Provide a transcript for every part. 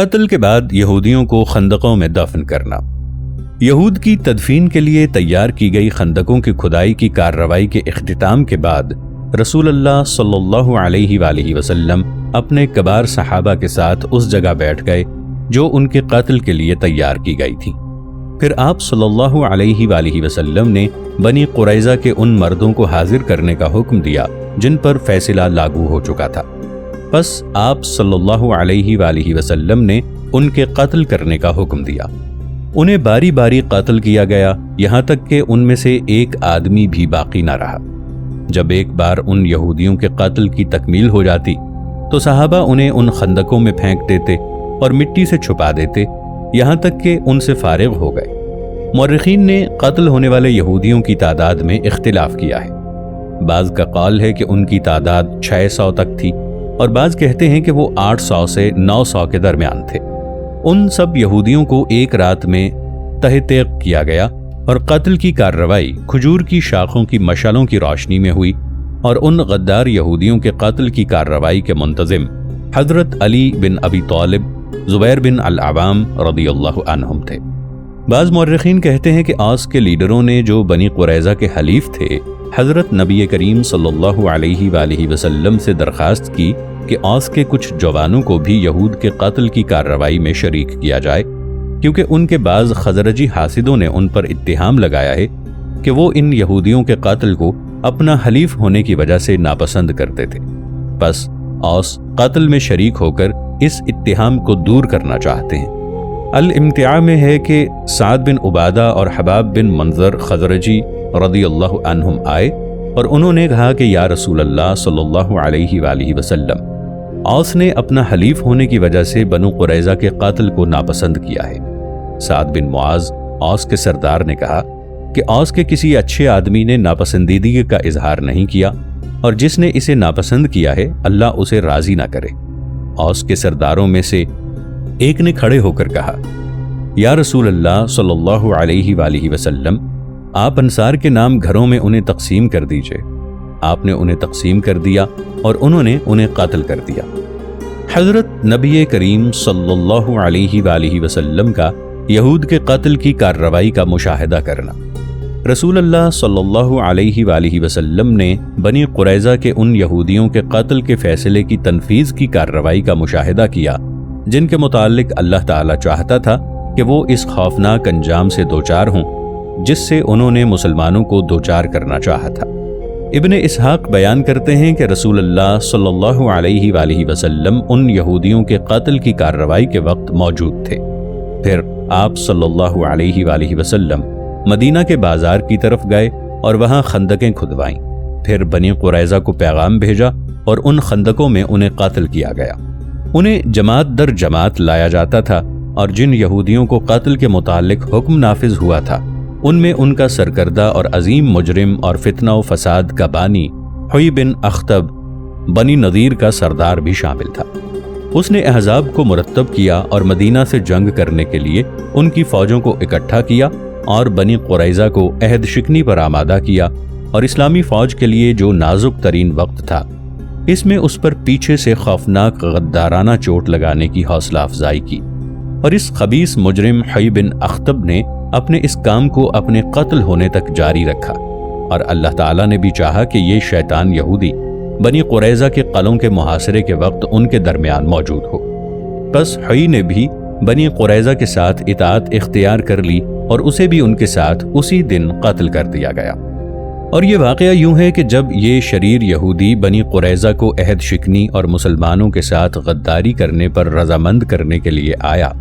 قتل کے بعد یہودیوں کو خندقوں میں دفن کرنا۔ یہود کی تدفین کے لیے تیار کی گئی خندقوں کی کھدائی کی کارروائی کے اختتام کے بعد رسول اللہ صلی اللہ علیہ وآلہ وسلم اپنے کبار صحابہ کے ساتھ اس جگہ بیٹھ گئے جو ان کے قتل کے لیے تیار کی گئی تھی۔ پھر آپ صلی اللہ علیہ وآلہ وسلم نے بنی قریظہ کے ان مردوں کو حاضر کرنے کا حکم دیا جن پر فیصلہ لاگو ہو چکا تھا۔ پس آپ صلی اللہ علیہ وآلہ وسلم نے ان کے قتل کرنے کا حکم دیا۔ انہیں باری باری قتل کیا گیا یہاں تک کہ ان میں سے ایک آدمی بھی باقی نہ رہا۔ جب ایک بار ان یہودیوں کے قتل کی تکمیل ہو جاتی تو صحابہ انہیں ان خندقوں میں پھینک دیتے اور مٹی سے چھپا دیتے یہاں تک کہ ان سے فارغ ہو گئے۔ مورخین نے قتل ہونے والے یہودیوں کی تعداد میں اختلاف کیا ہے۔ بعض کا قول ہے کہ ان کی تعداد 600 تک تھی اور بعض کہتے ہیں کہ وہ 800 سے 900 کے درمیان تھے۔ ان سب یہودیوں کو ایک رات میں تہ تیغ کیا گیا اور قتل کی کارروائی کھجور کی شاخوں کی مشعلوں کی روشنی میں ہوئی، اور ان غدار یہودیوں کے قتل کی کارروائی کے منتظم حضرت علی بن ابی طالب، زبیر بن العوام رضی اللہ عنہم تھے۔ بعض مورخین کہتے ہیں کہ اوس کے لیڈروں نے جو بنی قریظہ کے حلیف تھے حضرت نبی کریم صلی اللہ علیہ وآلہ وسلم سے درخواست کی کہ اوس کے کچھ جوانوں کو بھی یہود کے قتل کی کارروائی میں شریک کیا جائے، کیونکہ ان کے بعض خزرجی حاسدوں نے ان پر اتہام لگایا ہے کہ وہ ان یہودیوں کے قتل کو اپنا حلیف ہونے کی وجہ سے ناپسند کرتے تھے۔ پس اوس قتل میں شریک ہو کر اس اتہام کو دور کرنا چاہتے ہیں۔ الامتعاء میں ہے کہ سعد بن عبادہ اور حباب بن منظر خزرجی رضی اللہ عنہم آئے اور انہوں نے کہا کہ یا رسول اللہ صلی اللہ علیہ وآلہ وسلم، اوس نے اپنا حلیف ہونے کی وجہ سے بنو قریظہ کے قاتل کو ناپسند کیا ہے۔ سعد بن معاذ اوس کے سردار نے کہا کہ اوس کے کسی اچھے آدمی نے ناپسندیدگی کا اظہار نہیں کیا، اور جس نے اسے ناپسند کیا ہے اللہ اسے راضی نہ کرے۔ اوس کے سرداروں میں سے ایک نے کھڑے ہو کر کہا، یا رسول اللہ صلی اللہ علیہ وآلہ وسلم، آپ انصار کے نام گھروں میں انہیں تقسیم کر دیجئے۔ آپ نے انہیں تقسیم کر دیا اور انہوں نے انہیں قتل کر دیا۔ حضرت نبی کریم صلی اللہ علیہ وآلہ وسلم کا یہود کے قتل کی کارروائی کا مشاہدہ کرنا۔ رسول اللہ صلی اللہ علیہ وآلہ وسلم نے بنی قریظہ کے ان یہودیوں کے قتل کے فیصلے کی تنفیذ کی کارروائی کا مشاہدہ کیا جن کے متعلق اللہ تعالیٰ چاہتا تھا کہ وہ اس خوفناک انجام سے دوچار ہوں جس سے انہوں نے مسلمانوں کو دوچار کرنا چاہا تھا۔ ابن اسحاق بیان کرتے ہیں کہ رسول اللہ صلی اللہ علیہ وآلہ وسلم ان یہودیوں کے قتل کی کارروائی کے وقت موجود تھے۔ پھر آپ صلی اللہ علیہ وآلہ وسلم مدینہ کے بازار کی طرف گئے اور وہاں خندقیں کھدوائیں۔ پھر بنی قریظہ کو پیغام بھیجا اور ان خندقوں میں انہیں قتل کیا گیا۔ انہیں جماعت در جماعت لایا جاتا تھا، اور جن یہودیوں کو قتل کے متعلق حکم نافذ ہوا تھا ان میں ان کا سرکردہ اور عظیم مجرم اور فتنہ و فساد کا بانی حوی بن اخطب بنی نذیر کا سردار بھی شامل تھا۔ اس نے احزاب کو مرتب کیا اور مدینہ سے جنگ کرنے کے لیے ان کی فوجوں کو اکٹھا کیا اور بنی قریظہ کو عہد شکنی پر آمادہ کیا، اور اسلامی فوج کے لیے جو نازک ترین وقت تھا اس میں اس پر پیچھے سے خوفناک غدارانہ چوٹ لگانے کی حوصلہ افزائی کی، اور اس خبیث مجرم حوی بن اخطب نے اپنے اس کام کو اپنے قتل ہونے تک جاری رکھا، اور اللہ تعالیٰ نے بھی چاہا کہ یہ شیطان یہودی بنی قریظہ کے قلعوں کے محاصرے کے وقت ان کے درمیان موجود ہو۔ پس حوی نے بھی بنی قریظہ کے ساتھ اطاعت اختیار کر لی اور اسے بھی ان کے ساتھ اسی دن قتل کر دیا گیا۔ اور یہ واقعہ یوں ہے کہ جب یہ شریر یہودی بنی قریظہ کو عہد شکنی اور مسلمانوں کے ساتھ غداری کرنے پر رضامند کرنے کے لیے آیا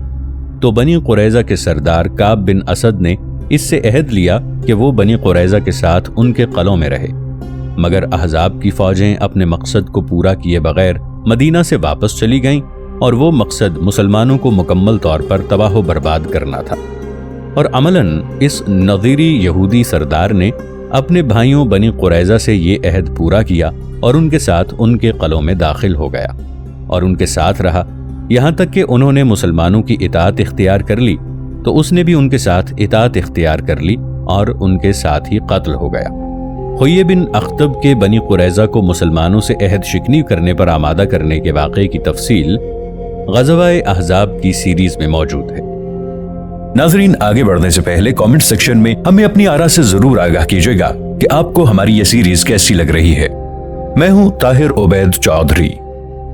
تو بنی قریظہ کے سردار کعب بن اسد نے اس سے عہد لیا کہ وہ بنی قریظہ کے ساتھ ان کے قلعوں میں رہے، مگر احزاب کی فوجیں اپنے مقصد کو پورا کیے بغیر مدینہ سے واپس چلی گئیں، اور وہ مقصد مسلمانوں کو مکمل طور پر تباہ و برباد کرنا تھا۔ اور عملاً اس نظیری یہودی سردار نے اپنے بھائیوں بنی قریظہ سے یہ عہد پورا کیا اور ان کے ساتھ ان کے قلعوں میں داخل ہو گیا اور ان کے ساتھ رہا، یہاں تک کہ انہوں نے مسلمانوں کی اطاعت اختیار کر لی تو اس نے بھی ان کے ساتھ اطاعت اختیار کر لی اور ان کے ساتھ ہی قتل ہو گیا۔ حوی بن اخطب کے بنی قریظہ کو مسلمانوں سے عہد شکنی کرنے پر آمادہ کرنے کے واقعے کی تفصیل غزوہ احزاب کی سیریز میں موجود ہے۔ ناظرین، آگے بڑھنے سے پہلے کامنٹ سیکشن میں ہمیں اپنی آراء سے ضرور آگاہ کیجیے گا کہ آپ کو ہماری یہ سیریز کیسی لگ رہی ہے۔ میں ہوں طاہر عبید چودھری۔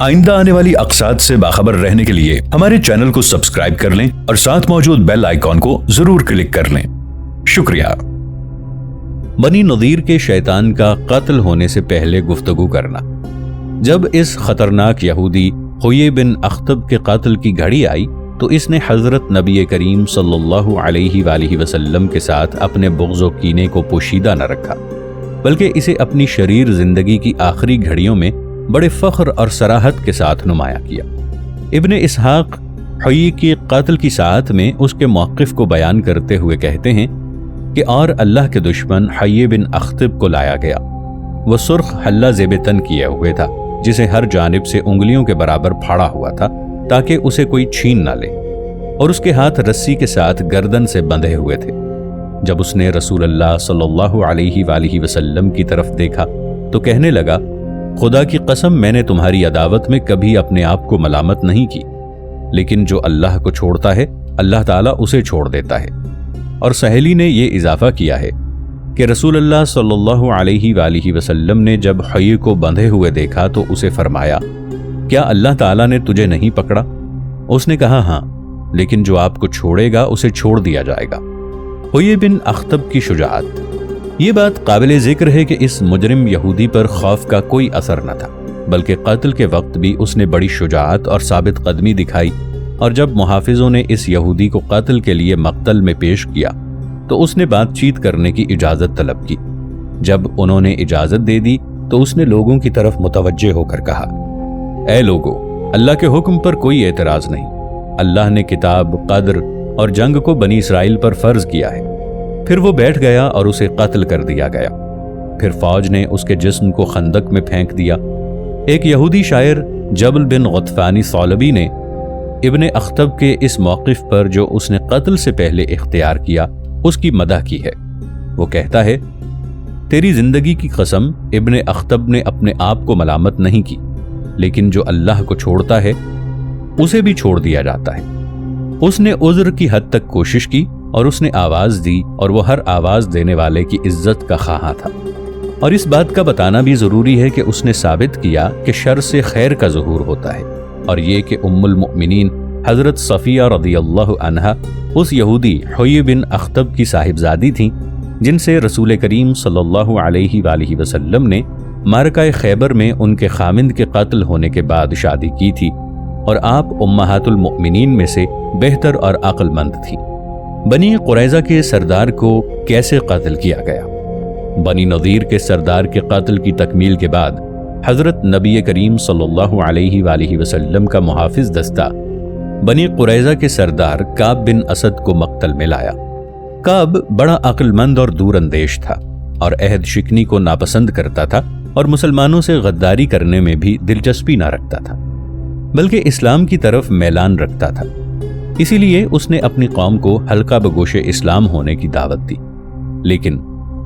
آئندہ آنے والی اقساط سے باخبر رہنے کے لیے ہمارے چینل کو سبسکرائب کر لیں اور ساتھ موجود بیل آئیکن کو ضرور کلک کر لیں۔ شکریہ۔ بنی نضیر کے شیطان کا قتل ہونے سے پہلے گفتگو کرنا۔ جب اس خطرناک یہودی حوی بن اخطب کے قتل کی گھڑی آئی تو اس نے حضرت نبی کریم صلی اللہ علیہ وآلہ وسلم کے ساتھ اپنے بغض و کینے کو پوشیدہ نہ رکھا، بلکہ اسے اپنی شریر زندگی کی آخری گھڑیوں میں بڑے فخر اور صراحت کے ساتھ نمایاں کیا۔ ابن اسحاق حوی کے قتل کی ساعت میں اس کے موقف کو بیان کرتے ہوئے کہتے ہیں کہ اور اللہ کے دشمن حوی بن اخطب کو لایا گیا۔ وہ سرخ حلہ زیب تن کیے ہوئے تھا، جسے ہر جانب سے انگلیوں کے برابر پھاڑا ہوا تھا تاکہ اسے کوئی چھین نہ لے، اور اس کے ہاتھ رسی کے ساتھ گردن سے بندھے ہوئے تھے۔ جب اس نے رسول اللہ صلی اللہ علیہ وآلہ وسلم کی طرف دیکھا تو کہنے لگا، خدا کی قسم میں نے تمہاری عداوت میں کبھی اپنے آپ کو ملامت نہیں کی، لیکن جو اللہ کو چھوڑتا ہے اللہ تعالیٰ اسے چھوڑ دیتا ہے۔ اور سہیلی نے یہ اضافہ کیا ہے کہ رسول اللہ صلی اللہ علیہ وآلہ وسلم نے جب حوی کو بندھے ہوئے دیکھا تو اسے فرمایا، کیا اللہ تعالیٰ نے تجھے نہیں پکڑا؟ اس نے کہا، ہاں، لیکن جو آپ کو چھوڑے گا اسے چھوڑ دیا جائے گا۔ حوی بن اخطب کی شجاعت۔ یہ بات قابل ذکر ہے کہ اس مجرم یہودی پر خوف کا کوئی اثر نہ تھا، بلکہ قتل کے وقت بھی اس نے بڑی شجاعت اور ثابت قدمی دکھائی، اور جب محافظوں نے اس یہودی کو قتل کے لیے مقتل میں پیش کیا تو اس نے بات چیت کرنے کی اجازت طلب کی۔ جب انہوں نے اجازت دے دی تو اس نے لوگوں کی طرف متوجہ ہو کر کہا، اے لوگو، اللہ کے حکم پر کوئی اعتراض نہیں۔ اللہ نے کتاب، قدر اور جنگ کو بنی اسرائیل پر فرض کیا ہے۔ پھر وہ بیٹھ گیا اور اسے قتل کر دیا گیا۔ پھر فوج نے اس کے جسم کو خندق میں پھینک دیا۔ ایک یہودی شاعر جبل بن غطفانی ثعلبی نے ابن اخطب کے اس موقف پر جو اس نے قتل سے پہلے اختیار کیا اس کی مدح کی ہے۔ وہ کہتا ہے، تیری زندگی کی قسم، ابن اخطب نے اپنے آپ کو ملامت نہیں کی، لیکن جو اللہ کو چھوڑتا ہے اسے بھی چھوڑ دیا جاتا ہے۔ اس نے عذر کی حد تک کوشش کی اور اس نے آواز دی، اور وہ ہر آواز دینے والے کی عزت کا خواہاں تھا۔ اور اس بات کا بتانا بھی ضروری ہے کہ اس نے ثابت کیا کہ شر سے خیر کا ظہور ہوتا ہے، اور یہ کہ ام المؤمنین حضرت صفیہ رضی اللہ عنہا اس یہودی حوی بن اخطب کی صاحبزادی تھیں جن سے رسول کریم صلی اللہ علیہ وآلہ وسلم نے معرکہ خیبر میں ان کے خامند کے قتل ہونے کے بعد شادی کی تھی، اور آپ امہات المؤمنین میں سے بہتر اور عقل مند تھی۔ بنی قریظہ کے سردار کو کیسے قتل کیا گیا؟ بنی نضیر کے سردار کے قتل کی تکمیل کے بعد حضرت نبی کریم صلی اللہ علیہ وآلہ وسلم کا محافظ دستہ بنی قریظہ کے سردار کعب بن اسد کو مقتل میں لایا۔ کعب بڑا عقل مند اور دور اندیش تھا، اور عہد شکنی کو ناپسند کرتا تھا، اور مسلمانوں سے غداری کرنے میں بھی دلچسپی نہ رکھتا تھا، بلکہ اسلام کی طرف میلان رکھتا تھا۔ اسی لیے اس نے اپنی قوم کو حلقہ بگوش اسلام ہونے کی دعوت دی، لیکن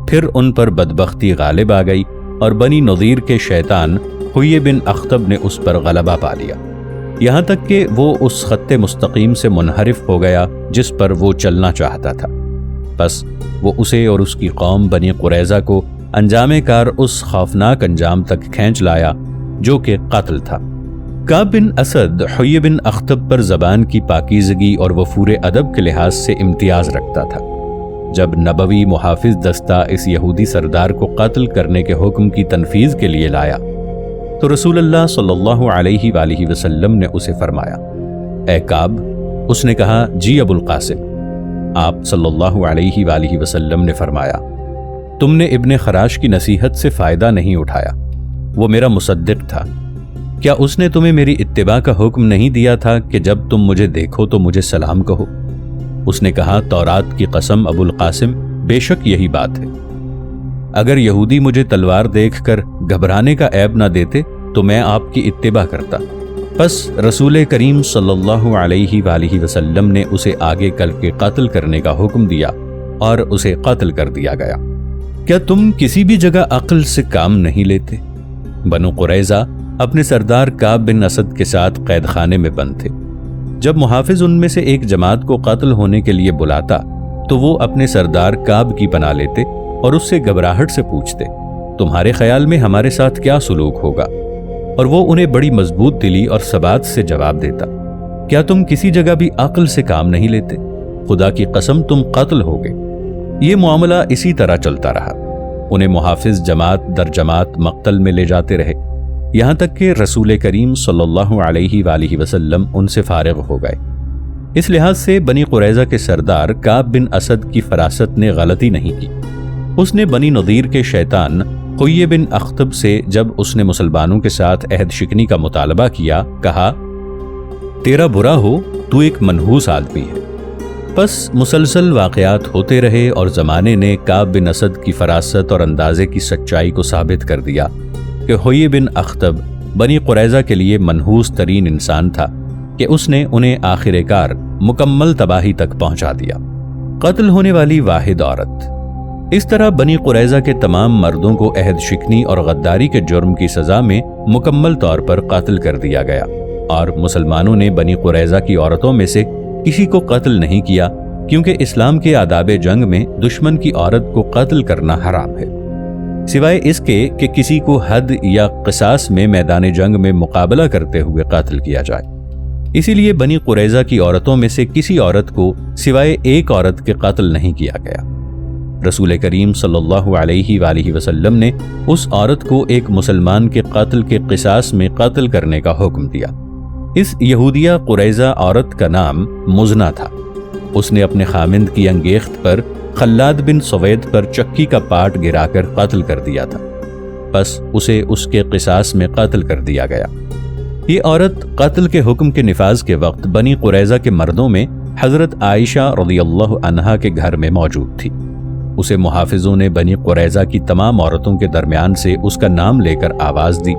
پھر ان پر بدبختی غالب آ گئی، اور بنی نضیر کے شیطان حوی بن اخطب نے اس پر غلبہ پا لیا، یہاں تک کہ وہ اس خط مستقیم سے منحرف ہو گیا جس پر وہ چلنا چاہتا تھا۔ بس وہ اسے اور اس کی قوم بنی قریظہ کو انجام کار اس خوفناک انجام تک کھینچ لایا جو کہ قتل تھا۔ کعب بن اسد حوی بن اخطب پر زبان کی پاکیزگی اور وفور ادب کے لحاظ سے امتیاز رکھتا تھا۔ جب نبوی محافظ دستہ اس یہودی سردار کو قتل کرنے کے حکم کی تنفیذ کے لیے لایا تو رسول اللہ صلی اللہ علیہ وآلہ وسلم نے اسے فرمایا، اے کعب۔ اس نے کہا، جی ابو القاسم۔ آپ صلی اللہ علیہ وآلہ وسلم نے فرمایا، تم نے ابن خراش کی نصیحت سے فائدہ نہیں اٹھایا، وہ میرا مصدق تھا۔ کیا اس نے تمہیں میری اتباع کا حکم نہیں دیا تھا کہ جب تم مجھے دیکھو تو مجھے سلام کہو؟ اس نے کہا، تورات کی قسم ابو القاسم، بے شک یہی بات ہے۔ اگر یہودی مجھے تلوار دیکھ کر گھبرانے کا عیب نہ دیتے تو میں آپ کی اتباع کرتا۔ پس رسول کریم صلی اللہ علیہ وآلہ وسلم نے اسے آگے کل کے قتل کرنے کا حکم دیا اور اسے قتل کر دیا گیا۔ کیا تم کسی بھی جگہ عقل سے کام نہیں لیتے؟ بنو قریظہ اپنے سردار کعب بن اسد کے ساتھ قید خانے میں بند تھے۔ جب محافظ ان میں سے ایک جماعت کو قتل ہونے کے لیے بلاتا تو وہ اپنے سردار کعب کی پناہ لیتے اور اس سے گھبراہٹ سے پوچھتے، تمہارے خیال میں ہمارے ساتھ کیا سلوک ہوگا؟ اور وہ انہیں بڑی مضبوط دلی اور ثبات سے جواب دیتا، کیا تم کسی جگہ بھی عقل سے کام نہیں لیتے؟ خدا کی قسم تم قتل ہوگے۔ یہ معاملہ اسی طرح چلتا رہا۔ انہیں محافظ جماعت در جماعت مقتل میں لے جاتے رہے، یہاں تک کہ رسول کریم صلی اللہ علیہ وآلہ وسلم ان سے فارغ ہو گئے۔ اس لحاظ سے بنی قریظہ کے سردار کعب بن اسد کی فراست نے غلطی نہیں کی۔ اس نے بنی نضیر کے شیطان حیی بن اخطب سے جب اس نے مسلمانوں کے ساتھ عہد شکنی کا مطالبہ کیا، کہا، تیرا برا ہو، تو ایک منحوس آدمی ہے۔ پس مسلسل واقعات ہوتے رہے اور زمانے نے کعب بن اسد کی فراست اور اندازے کی سچائی کو ثابت کر دیا کہ حیی بن اخطب بنی قریظہ کے لیے منحوس ترین انسان تھا کہ اس نے انہیں آخر کار مکمل تباہی تک پہنچا دیا۔ قتل ہونے والی واحد عورت۔ اس طرح بنی قریظہ کے تمام مردوں کو عہد شکنی اور غداری کے جرم کی سزا میں مکمل طور پر قتل کر دیا گیا، اور مسلمانوں نے بنی قریظہ کی عورتوں میں سے کسی کو قتل نہیں کیا، کیونکہ اسلام کے آداب جنگ میں دشمن کی عورت کو قتل کرنا حرام ہے، سوائے اس کے کہ کسی کو حد یا قصاص میں میدان جنگ میں مقابلہ کرتے ہوئے قتل کیا جائے۔ اسی لیے بنی قریظہ کی عورتوں میں سے کسی عورت کو سوائے ایک عورت کے قتل نہیں کیا گیا۔ رسول کریم صلی اللہ علیہ وآلہ وسلم نے اس عورت کو ایک مسلمان کے قتل کے قصاص میں قتل کرنے کا حکم دیا۔ اس یہودیہ قریظہ عورت کا نام مزنہ تھا۔ اس نے اپنے خامند کی انگیخت پر خلاد بن سوید پر چکی کا پاٹ گرا کر قتل کر دیا تھا، پس اسے اس کے قصاص میں قتل کر دیا گیا۔ یہ عورت قتل کے حکم کے نفاذ کے وقت بنی قریظہ کے مردوں میں حضرت عائشہ رضی اللہ عنہا کے گھر میں موجود تھی۔ اسے محافظوں نے بنی قریظہ کی تمام عورتوں کے درمیان سے اس کا نام لے کر آواز دی،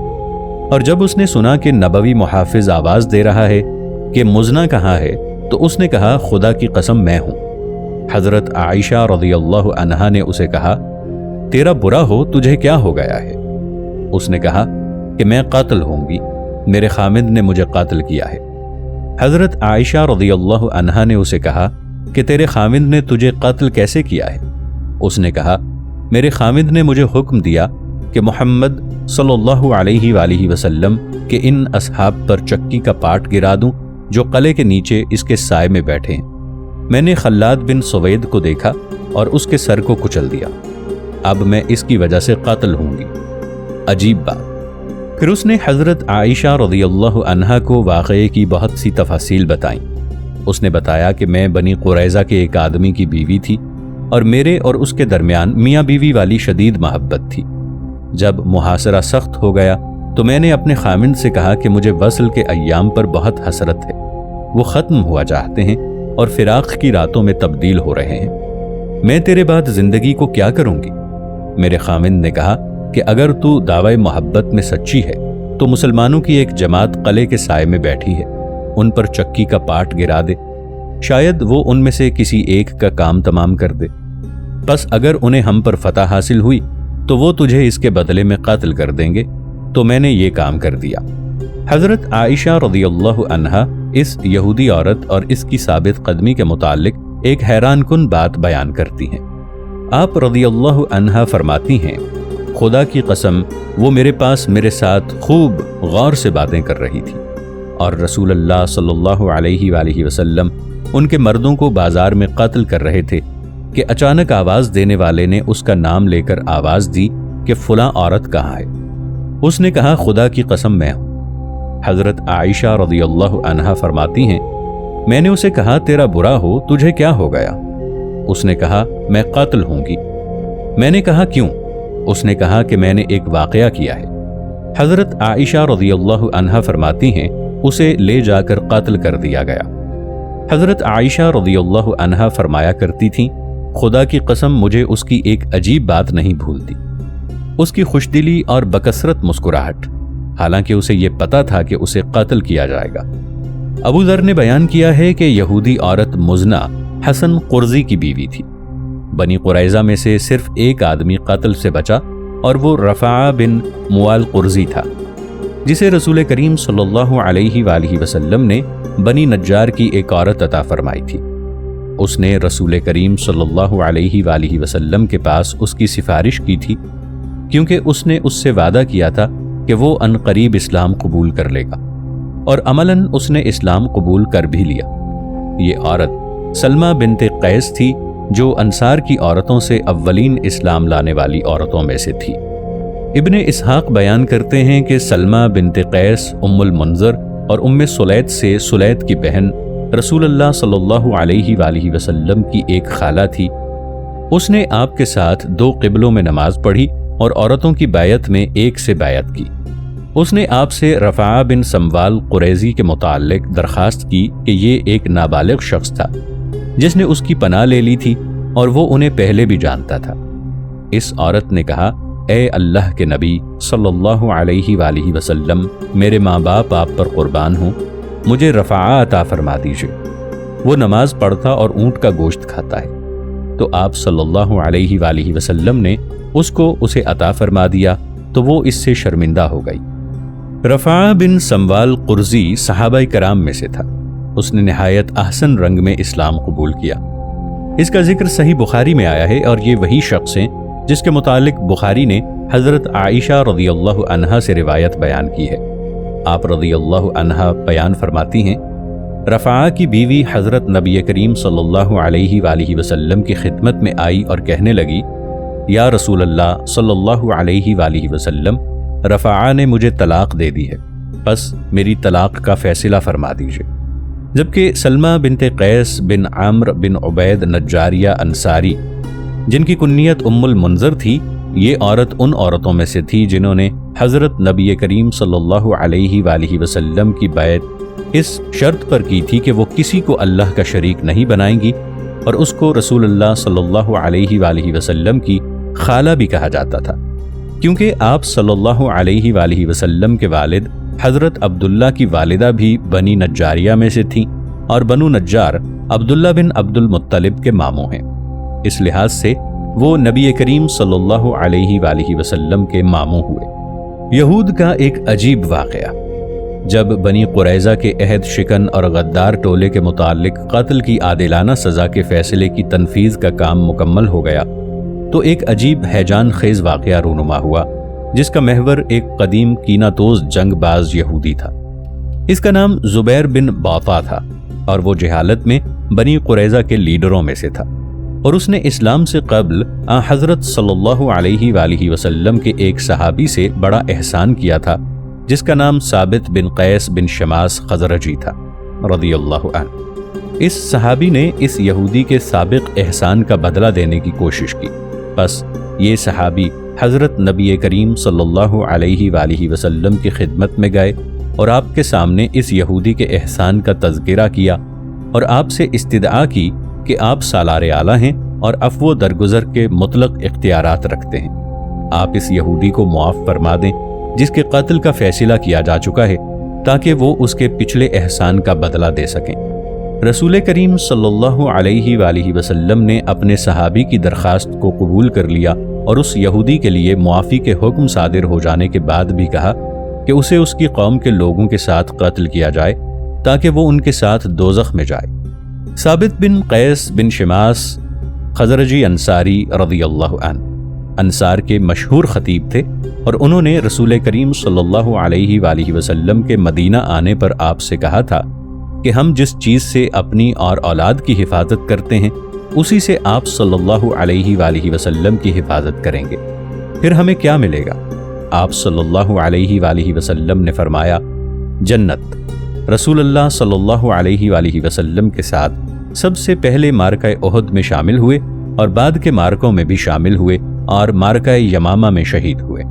اور جب اس نے سنا کہ نبوی محافظ آواز دے رہا ہے کہ مزنہ کہاں ہے، تو اس نے کہا، خدا کی قسم میں ہوں۔ حضرت عائشہ رضی اللہ عنہا نے اسے کہا، تیرا برا ہو، تجھے کیا ہو گیا ہے؟ اس نے کہا کہ میں قتل ہوں گی، میرے خامند نے مجھے قتل کیا ہے۔ حضرت عائشہ رضی اللہ عنہا نے اسے کہا کہ تیرے خامند نے تجھے قتل کیسے کیا ہے؟ اس نے کہا، میرے خامند نے مجھے حکم دیا کہ محمد صلی اللہ علیہ وآلہ وسلم کے ان اصحاب پر چکی کا پاٹ گرا دوں جو قلعے کے نیچے اس کے سائے میں بیٹھے ہیں۔ میں نے خلاد بن سوید کو دیکھا اور اس کے سر کو کچل دیا، اب میں اس کی وجہ سے قتل ہوں گی۔ عجیب بات۔ پھر اس نے حضرت عائشہ رضی اللہ عنہا کو واقعے کی بہت سی تفاصیل بتائیں۔ اس نے بتایا کہ میں بنی قریظہ کے ایک آدمی کی بیوی تھی اور میرے اور اس کے درمیان میاں بیوی والی شدید محبت تھی۔ جب محاصرہ سخت ہو گیا تو میں نے اپنے خامند سے کہا کہ مجھے وصل کے ایام پر بہت حسرت ہے، وہ ختم ہوا چاہتے ہیں اور فراق کی راتوں میں تبدیل ہو رہے ہیں، میں تیرے بعد زندگی کو کیا کروں گی؟ میرے خامند نے کہا کہ اگر تو دعوی محبت میں سچی ہے تو مسلمانوں کی ایک جماعت قلعے کے سائے میں بیٹھی ہے، ان پر چکی کا پاٹ گرا دے، شاید وہ ان میں سے کسی ایک کا کام تمام کر دے، بس اگر انہیں ہم پر فتح حاصل ہوئی تو وہ تجھے اس کے بدلے میں قتل کر دیں گے۔ تو میں نے یہ کام کر دیا۔ حضرت عائشہ رضی اللہ عنہا اس یہودی عورت اور اس کی ثابت قدمی کے متعلق ایک حیران کن بات بیان کرتی ہیں۔ آپ رضی اللہ عنہا فرماتی ہیں، خدا کی قسم وہ میرے پاس میرے ساتھ خوب غور سے باتیں کر رہی تھی، اور رسول اللہ صلی اللہ علیہ وآلہ وسلم ان کے مردوں کو بازار میں قتل کر رہے تھے کہ اچانک آواز دینے والے نے اس کا نام لے کر آواز دی کہ فلاں عورت کہاں ہے؟ اس نے کہا، خدا کی قسم میں ہوں۔ حضرت عائشہ رضی اللہ عنہا فرماتی ہیں، میں نے اسے کہا، تیرا برا ہو، تجھے کیا ہو گیا؟ اس نے کہا، میں قتل ہوں گی۔ میں نے کہا، کیوں؟ اس نے کہا کہ میں نے ایک واقعہ کیا ہے۔ حضرت عائشہ رضی اللہ عنہا فرماتی ہیں، اسے لے جا کر قتل کر دیا گیا۔ حضرت عائشہ رضی اللہ عنہا فرمایا کرتی تھیں، خدا کی قسم مجھے اس کی ایک عجیب بات نہیں بھولتی، اس کی خوشدلی اور بکثرت مسکراہٹ، حالانکہ اسے یہ پتا تھا کہ اسے قتل کیا جائے گا۔ ابو ذر نے بیان کیا ہے کہ یہودی عورت مزنہ حسن قرظی کی بیوی تھی۔ بنی قریظہ میں سے صرف ایک آدمی قتل سے بچا اور وہ رفاعہ بن موال قرظی تھا۔ جسے رسول کریم صلی اللہ علیہ وآلہ وسلم نے بنی نجار کی ایک عورت عطا فرمائی تھی۔ اس نے رسول کریم صلی اللہ علیہ وآلہ وسلم کے پاس اس کی سفارش کی تھی، کیونکہ اس نے اس سے وعدہ کیا تھا کہ وہ عنقریب اسلام قبول کر لے گا، اور عملاً اس نے اسلام قبول کر بھی لیا۔ یہ عورت سلمہ بنت قیس تھی، جو انصار کی عورتوں سے اولین اسلام لانے والی عورتوں میں سے تھی۔ ابن اسحاق بیان کرتے ہیں کہ سلمہ بنت قیس ام المنذر اور ام سلیت سے سلیت کی بہن رسول اللہ صلی اللہ علیہ وآلہ وسلم کی ایک خالہ تھی۔ اس نے آپ کے ساتھ 2 قبلوں میں نماز پڑھی اور عورتوں کی بیعت میں ایک سے بیعت کی۔ اس نے آپ سے رفاعہ بن سموال قریظی کے متعلق درخواست کی کہ یہ ایک نابالغ شخص تھا جس نے اس کی پناہ لے لی تھی اور وہ انہیں پہلے بھی جانتا تھا۔ اس عورت نے کہا، اے اللہ کے نبی صلی اللہ علیہ وآلہ وسلم، میرے ماں باپ آپ پر قربان ہوں، مجھے رفاعہ عطا فرما دیجئے۔ وہ نماز پڑھتا اور اونٹ کا گوشت کھاتا ہے۔ تو آپ صلی اللہ علیہ وآلہ وسلم نے اس کو اسے عطا فرما دیا تو وہ اس سے شرمندہ ہو گئی۔ رفاعہ بن سموال قرظی صحابہ کرام میں سے تھا۔ اس نے نہایت احسن رنگ میں اسلام قبول کیا۔ اس کا ذکر صحیح بخاری میں آیا ہے، اور یہ وہی شخص ہیں جس کے متعلق بخاری نے حضرت عائشہ رضی اللہ عنہا سے روایت بیان کی ہے۔ آپ رضی اللہ عنہا بیان فرماتی ہیں، رفاعہ کی بیوی حضرت نبی کریم صلی اللہ علیہ وآلہ وسلم کی خدمت میں آئی اور کہنے لگی، یا رسول اللہ صلی اللہ علیہ وآلہ وسلم، رفاعہ نے مجھے طلاق دے دی ہے، بس میری طلاق کا فیصلہ فرما دیجئے۔ جبکہ سلمہ بنت قیس بن عامر بن عبید نجاریہ انصاری، جن کی کنیت ام المنذر تھی، یہ عورت ان عورتوں میں سے تھی جنہوں نے حضرت نبی کریم صلی اللہ علیہ وآلہ وسلم کی بیعت اس شرط پر کی تھی کہ وہ کسی کو اللہ کا شریک نہیں بنائیں گی، اور اس کو رسول اللہ صلی اللہ علیہ وآلہ وسلم کی خالہ بھی کہا جاتا تھا، کیونکہ آپ صلی اللہ علیہ وآلہ وسلم کے والد حضرت عبداللہ کی والدہ بھی بنی نجاریہ میں سے تھیں، اور بنو نجار عبداللہ بن عبد المطلب کے ماموں ہیں۔ اس لحاظ سے وہ نبی کریم صلی اللہ علیہ وآلہ وسلم کے ماموں ہوئے۔ یہود کا ایک عجیب واقعہ۔ جب بنی قریظہ کے عہد شکن اور غدار ٹولے کے متعلق قتل کی عادلانہ سزا کے فیصلے کی تنفیذ کا کام مکمل ہو گیا تو ایک عجیب ہیجان خیز واقعہ رونما ہوا، جس کا محور ایک قدیم کینہ توز جنگ باز یہودی تھا۔ اس کا نام زبیر بن باطا تھا، اور وہ جہالت میں بنی قریظہ کے لیڈروں میں سے تھا، اور اس نے اسلام سے قبل حضرت صلی اللہ علیہ وآلہ وسلم کے ایک صحابی سے بڑا احسان کیا تھا، جس کا نام ثابت بن قیس بن شماس خزرجی تھا رضی اللہ عنہ۔ اس صحابی نے اس یہودی کے سابق احسان کا بدلہ دینے کی کوشش کی، بس یہ صحابی حضرت نبی کریم صلی اللہ علیہ وآلہ وسلم کی خدمت میں گئے اور آپ کے سامنے اس یہودی کے احسان کا تذکرہ کیا، اور آپ سے استدعا کی کہ آپ سالار اعلیٰ ہیں اور عفو و درگزر کے مطلق اختیارات رکھتے ہیں، آپ اس یہودی کو معاف فرما دیں جس کے قتل کا فیصلہ کیا جا چکا ہے، تاکہ وہ اس کے پچھلے احسان کا بدلہ دے سکیں۔ رسول کریم صلی اللہ علیہ وآلہ وسلم نے اپنے صحابی کی درخواست کو قبول کر لیا، اور اس یہودی کے لیے معافی کے حکم صادر ہو جانے کے بعد بھی کہا کہ اسے اس کی قوم کے لوگوں کے ساتھ قتل کیا جائے تاکہ وہ ان کے ساتھ دوزخ میں جائے۔ ثابت بن قیس بن شماس خزرجی انصاری رضی اللہ عنہ انصار کے مشہور خطیب تھے، اور انہوں نے رسول کریم صلی اللہ علیہ وآلہ وسلم کے مدینہ آنے پر آپ سے کہا تھا کہ ہم جس چیز سے اپنی اور اولاد کی حفاظت کرتے ہیں اسی سے آپ صلی اللہ علیہ وآلہ وسلم کی حفاظت کریں گے، پھر ہمیں کیا ملے گا؟ آپ صلی اللہ علیہ وآلہ وسلم نے فرمایا، جنت۔ رسول اللہ صلی اللہ علیہ وآلہ وسلم کے ساتھ سب سے پہلے مارکہ احد میں شامل ہوئے، اور بعد کے مارکوں میں بھی شامل ہوئے، اور مارکہ یمامہ میں شہید ہوئے۔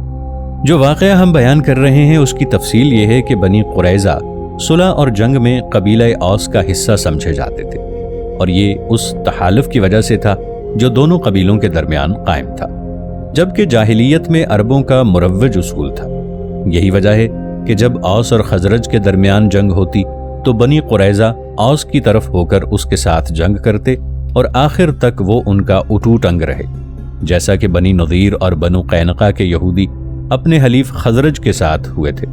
جو واقعہ ہم بیان کر رہے ہیں اس کی تفصیل یہ ہے کہ بنی قریظہ صلح اور جنگ میں قبیلہ اوس کا حصہ سمجھے جاتے تھے، اور یہ اس تحالف کی وجہ سے تھا جو دونوں قبیلوں کے درمیان قائم تھا، جبکہ جاہلیت میں عربوں کا مروج اصول تھا۔ یہی وجہ ہے کہ جب اوس اور خزرج کے درمیان جنگ ہوتی تو بنی قریظہ اوس کی طرف ہو کر اس کے ساتھ جنگ کرتے، اور آخر تک وہ ان کا اٹوٹ انگ رہے، جیسا کہ بنی نذیر اور بنو قینقاع کے یہودی اپنے حلیف خزرج کے ساتھ ہوئے تھے۔